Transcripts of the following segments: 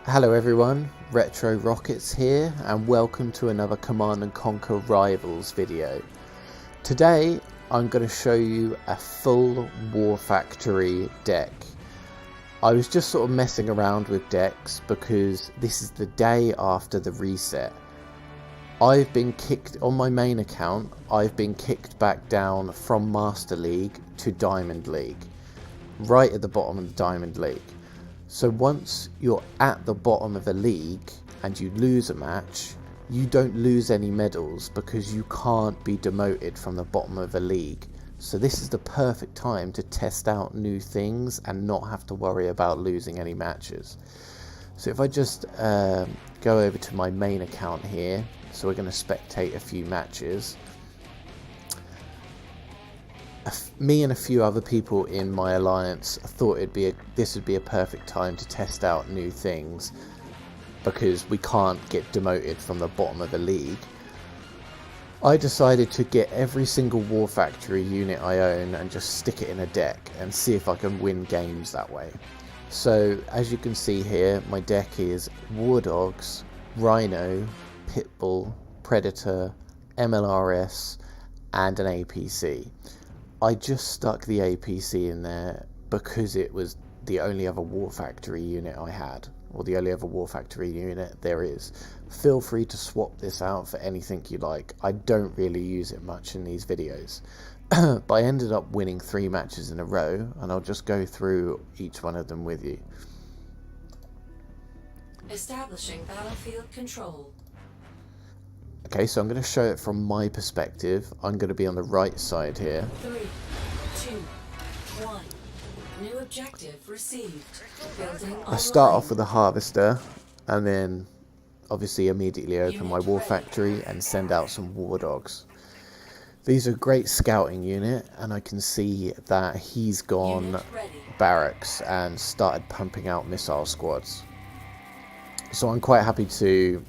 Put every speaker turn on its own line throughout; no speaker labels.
Hello everyone, Retro Rockets here, and welcome to another Command & Conquer Rivals video. Today I'm going to show you a full War Factory deck. I was just sort of messing around with decks because this is the day after the reset. I've been kicked, on my main account, I've been kicked back down from Master League to Diamond League, right at the bottom of the Diamond League. So once you're at the bottom of a league and you lose a match, you don't lose any medals because you can't be demoted from the bottom of a league. So this is the perfect time to test out new things and not have to worry about losing any matches. So if I just go over to my main account here, so we're going to spectate a few matches. Me and a few other people in my alliance thought this would be a perfect time to test out new things because we can't get demoted from the bottom of the league. I decided to get every single War Factory unit I own and just stick it in a deck and see if I can win games that way. So as you can see here, my deck is War Dogs, Rhino, Pitbull, Predator, MLRS and an APC. I just stuck the APC in there because it was the only other War Factory unit I had, or the only other War Factory unit there is. Feel free to swap this out for anything you like. I don't really use it much in these videos. But I ended up winning 3 matches in a row, and I'll just go through each one of them with you.
Establishing battlefield control.
Okay, so I'm going to show it from my perspective. I'm going to be on the right side here.
3, 2, 1. New objective received. Building online.
I start off with a harvester, and then obviously immediately open my War Factory and send out some War Dogs. These are a great scouting unit, and I can see that he's gone barracks and started pumping out missile squads. So I'm quite happy to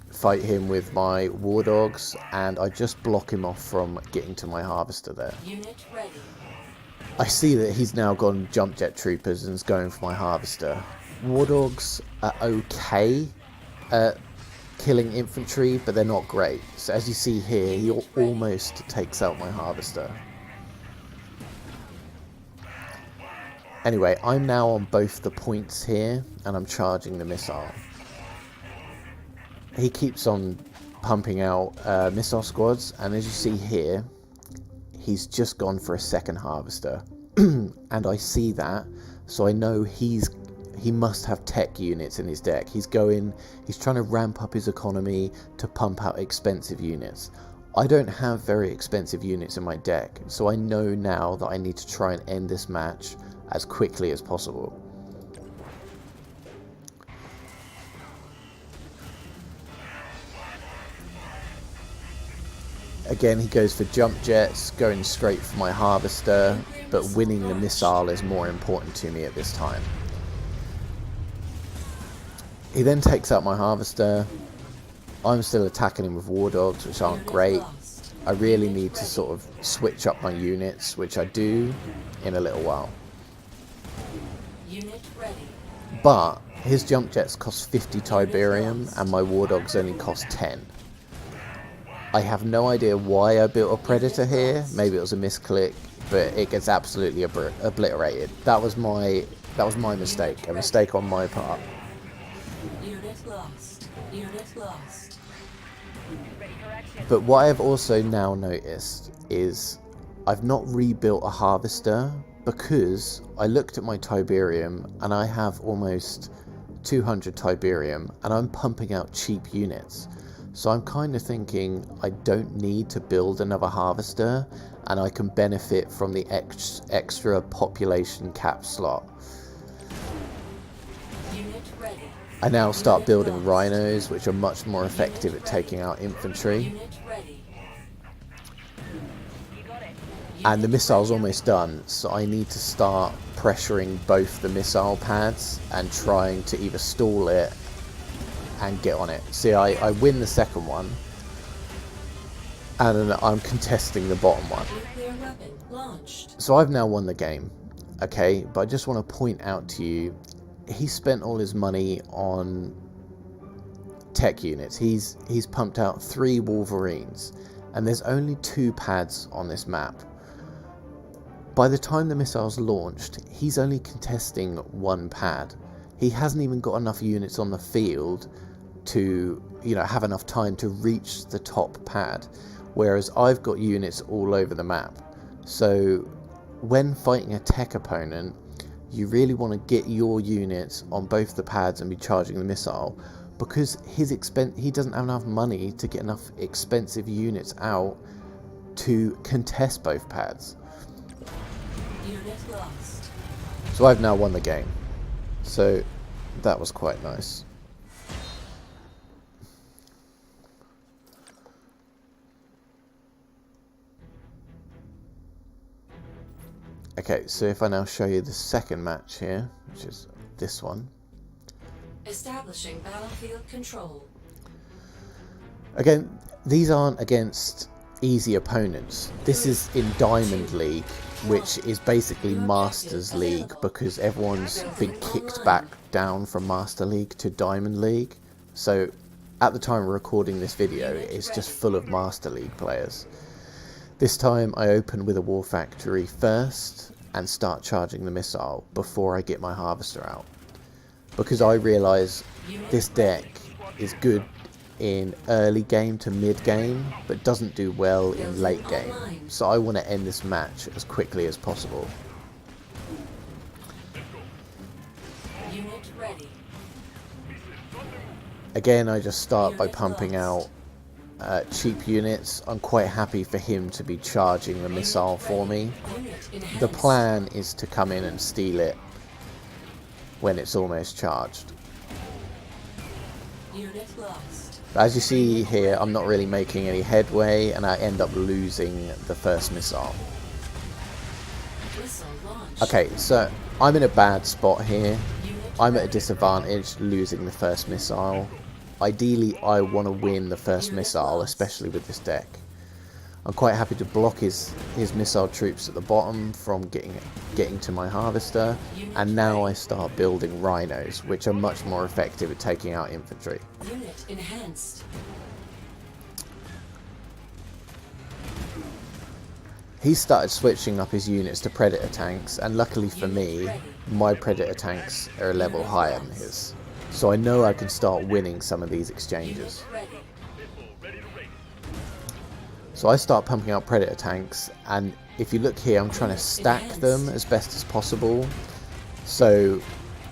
fight him with my War Dogs, and I just block him off from getting to my harvester there.
Unit ready.
I see that he's now gone jump jet troopers and is going for my harvester. War Dogs are okay at killing infantry, but they're not great. So as you see here, he almost takes out my harvester. Anyway, I'm now on both the points here, and I'm charging the missile. He keeps on pumping out missile squads, and as you see here, he's just gone for a second harvester. And I see that, so I know he must have tech units in his deck. He's trying to ramp up his economy to pump out expensive units. I don't have very expensive units in my deck, so I know now that I need to try and end this match as quickly as possible. Again, he goes for jump jets, going straight for my harvester, but winning the missile is more important to me at this time. He then takes out my harvester. I'm still attacking him with War Dogs, which aren't great. I really need to sort of switch up my units, which I do in a little while.
Unit ready.
But his jump jets cost 50 Tiberium, and my War Dogs only cost 10. I have no idea why I built a Predator here. Maybe it was a misclick, but it gets absolutely obliterated. That was my mistake. A mistake on my part.
Unit lost. Unit lost.
But what I've also now noticed is I've not rebuilt a harvester because I looked at my Tiberium and I have almost 200 Tiberium and I'm pumping out cheap units. So I'm kind of thinking I don't need to build another harvester and I can benefit from the extra population cap slot.
Unit ready.
I now start building rhinos, which are much more effective at taking out infantry.
Unit ready.
And the missile's almost done, so I need to start pressuring both the missile pads and trying to either stall it and get on it. See, I win the second one, and then I'm contesting the bottom one.
Nuclear weapon launched.
So I've now won the game, okay? But I just want to point out to you, he spent all his money on tech units. He's pumped out 3 Wolverines, and there's only 2 pads on this map. By the time the missile's launched, he's only contesting 1 pad. He hasn't even got enough units on the field to, have enough time to reach the top pad, whereas I've got units all over the map. So when fighting a tech opponent, you really want to get your units on both the pads and be charging the missile, because he doesn't have enough money to get enough expensive units out to contest both pads.
Unit lost.
So I've now won the game. So that was quite nice. Okay, so if I now show you the second match here, which is this one.
Establishing battlefield control.
Again, these aren't against easy opponents. This is in Diamond League, which is basically Masters League, because everyone's been kicked back down from Master League to Diamond League. So at the time of recording this video, it's just full of Master League players. This time I open with a War Factory first and start charging the missile before I get my Harvester out, because I realise this deck is good in early game to mid game, but doesn't do well in late game. So I want to end this match as quickly as possible.
Unit ready.
Again, I just start by pumping out cheap units. I'm quite happy for him to be charging the missile for me. The plan is to come in and steal it when it's almost charged.
Unit lost.
As you see here, I'm not really making any headway, and I end up losing the first missile.
Missile launched.
Okay, so I'm in a bad spot here. I'm at a disadvantage losing the first missile. Ideally, I want to win the first missile, especially with this deck. I'm quite happy to block his missile troops at the bottom from getting to my Harvester, and now I start building Rhinos, which are much more effective at taking out infantry.
Unit enhanced.
He started switching up his units to Predator tanks, and luckily for me, my Predator tanks are a level higher than his. So I know I can start winning some of these exchanges.
Unit ready.
So I start pumping out Predator tanks, and if you look here, I'm trying to stack them as best as possible, so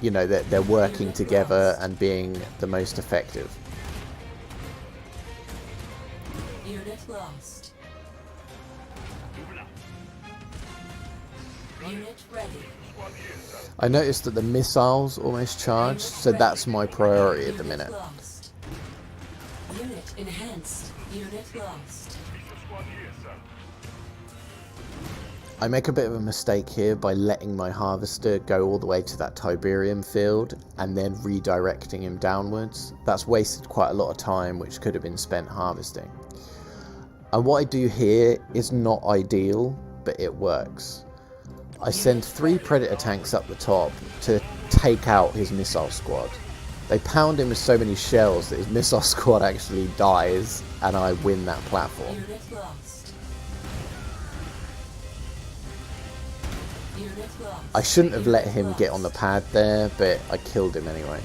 that they're working together and being the most effective.
Unit lost. Unit ready.
I noticed that the missiles almost charged, so that's my priority at the minute.
Lost. Unit enhanced. Unit lost.
I make a bit of a mistake here by letting my Harvester go all the way to that Tiberium field and then redirecting him downwards. That's wasted quite a lot of time, which could have been spent harvesting. And what I do here is not ideal, but it works. I send 3 Predator tanks up the top to take out his missile squad. They pound him with so many shells that his missile squad actually dies, and I win that platform.
Unit lost. Unit lost.
I shouldn't have let him get on the pad there, but I killed him anyway.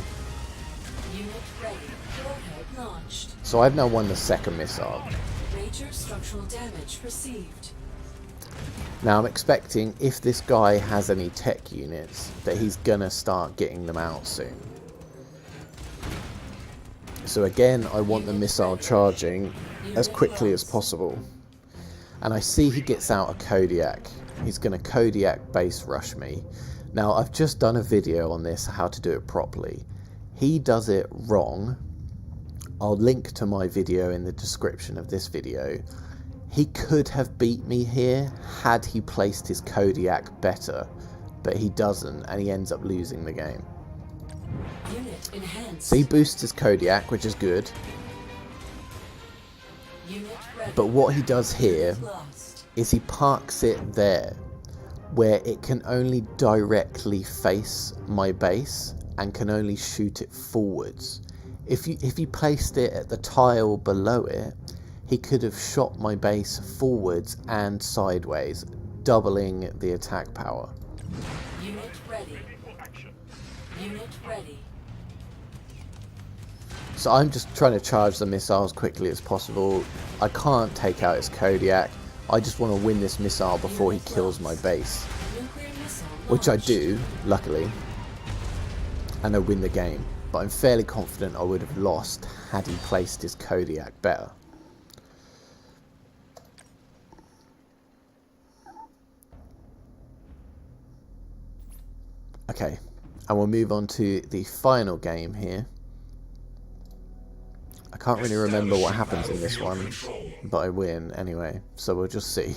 Unit ready. Warhead launched.
So I've now won the second missile.
Major structural damage received.
Now I'm expecting, if this guy has any tech units, that he's gonna start getting them out soon. So again, I want the missile charging as quickly as possible. And I see he gets out a Kodiak. He's gonna Kodiak base rush me. Now I've just done a video on this, how to do it properly. He does it wrong. I'll link to my video in the description of this video. He could have beat me here had he placed his Kodiak better, but he doesn't, and he ends up losing the game.
Unit enhanced.
So he boosts his Kodiak, which is good,
Unit ready.
but what he does here
Unit lost.
is he parks it there, where it can only directly face my base, and can only shoot it forwards. If he placed it at the tile below it, he could have shot my base forwards and sideways, doubling the attack power.
Unit ready. Unit ready.
So I'm just trying to charge the missile as quickly as possible. I can't take out his Kodiak. I just want to win this missile before he kills my base.
Nuclear missile
Which I
launched.
do, luckily. And I win the game. But I'm fairly confident I would have lost had he placed his Kodiak better. Okay, and we'll move on to the final game here. I can't really remember what happens in this one, but I win anyway, so we'll just see.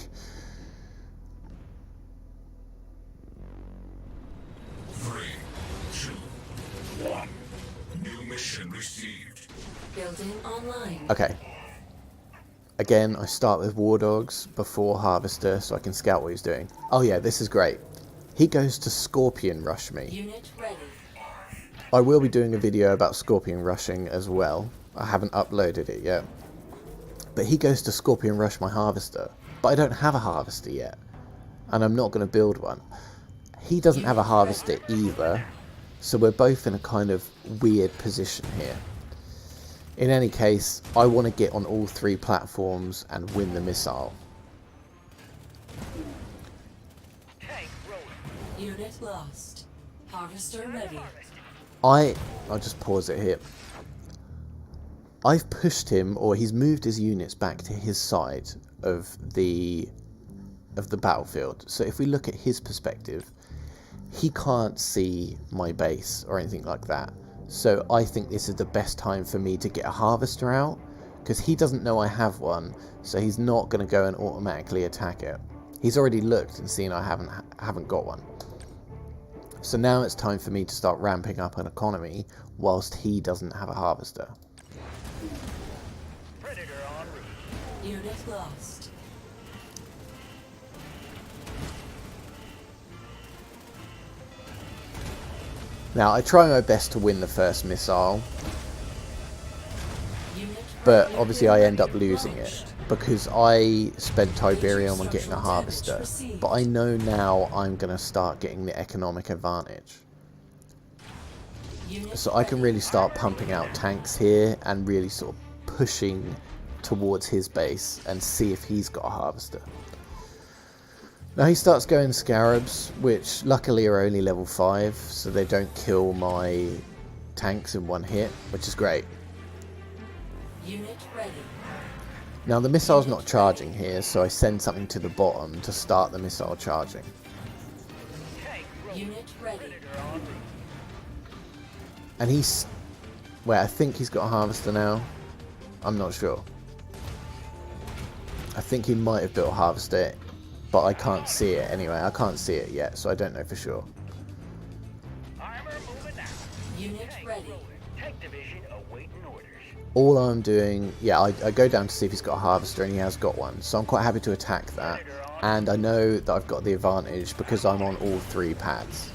3, 2, 1. New mission received.
Building online.
Okay. Again, I start with War Dogs before Harvester so I can scout what he's doing. Oh yeah, this is great. He goes to Scorpion Rush me.
Unit ready.
I will be doing a video about Scorpion Rushing as well. I haven't uploaded it yet. But he goes to Scorpion Rush my Harvester. But I don't have a Harvester yet. And I'm not going to build one. He doesn't have a Harvester either. So we're both in a kind of weird position here. In any case, I want to get on all 3 platforms and win the missile.
Unit lost. Harvester ready.
I'll just pause it here. I've pushed him, or he's moved his units back to his side of the battlefield. So if we look at his perspective, he can't see my base or anything like that. So I think this is the best time for me to get a Harvester out, because he doesn't know I have one, so he's not going to go and automatically attack it. He's already looked and seen I haven't got one. So now it's time for me to start ramping up an economy whilst he doesn't have a Harvester.
Predator en route.
Unit lost.
Now I try my best to win the first missile,
Unit
but
ready.
obviously I end up losing it because I spent Tiberium on getting a Harvester. But I know now I'm going to start getting the economic advantage.
Unit
So I can really start pumping out tanks here and really sort of pushing towards his base and see if he's got a Harvester. Now he starts going Scarabs, which luckily are only level 5, so they don't kill my tanks in one hit, which is great.
Unit ready.
Now the missile's not charging here, so I send something to the bottom to start the missile charging.
Tank rolling.
Unit ready.
Predator en route.
And he's... wait, I think he's got a Harvester now. I'm not sure. I think he might have built a Harvester, but I can't see it anyway. I can't see it yet, so I don't know for sure.
Armor moving out.
Unit
Tank
ready.
rolling. Tank division awaiting orders.
All I'm doing... yeah, I go down to see if he's got a Harvester, and he has got one. So I'm quite happy to attack that. And I know that I've got the advantage because I'm on all 3 pads.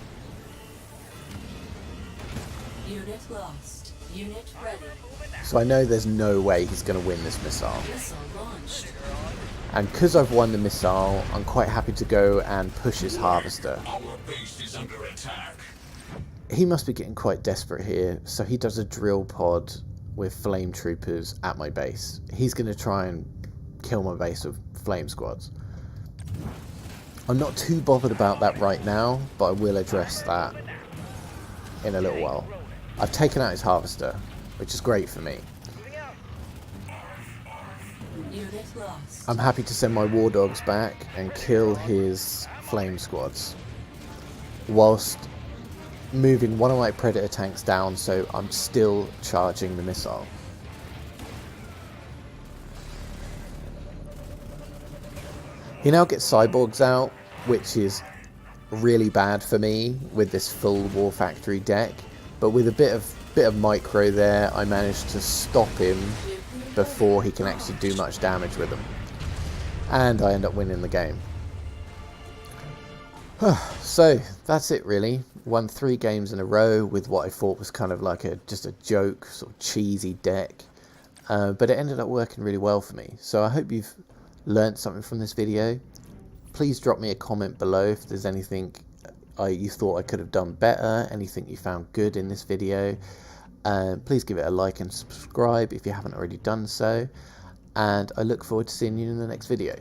Unit lost. Unit ready.
So I know there's no way he's going to win this missile.
Missile launched.
And because I've won the missile, I'm quite happy to go and push his Harvester.
Our base is under attack.
He must be getting quite desperate here, so he does a drill pod with flame troopers at my base. He's going to try and kill my base with flame squads. I'm not too bothered about that right now, but I will address that in a little while. I've taken out his Harvester, which is great for me.
Moving out.
Unit lost.
I'm happy to send my War Dogs back and kill his flame squads, whilst moving one of my Predator tanks down, so I'm still charging the missile. He now gets Cyborgs out, which is really bad for me with this full War Factory deck, but with a bit of micro there, I managed to stop him before he can actually do much damage with them, and I end up winning the game. So that's it really. Won 3 games in a row with what I thought was kind of like just a joke, sort of cheesy deck. But it ended up working really well for me. So I hope you've learned something from this video. Please drop me a comment below if there's anything you thought I could have done better, anything you found good in this video. Please give it a like and subscribe if you haven't already done so. And I look forward to seeing you in the next video.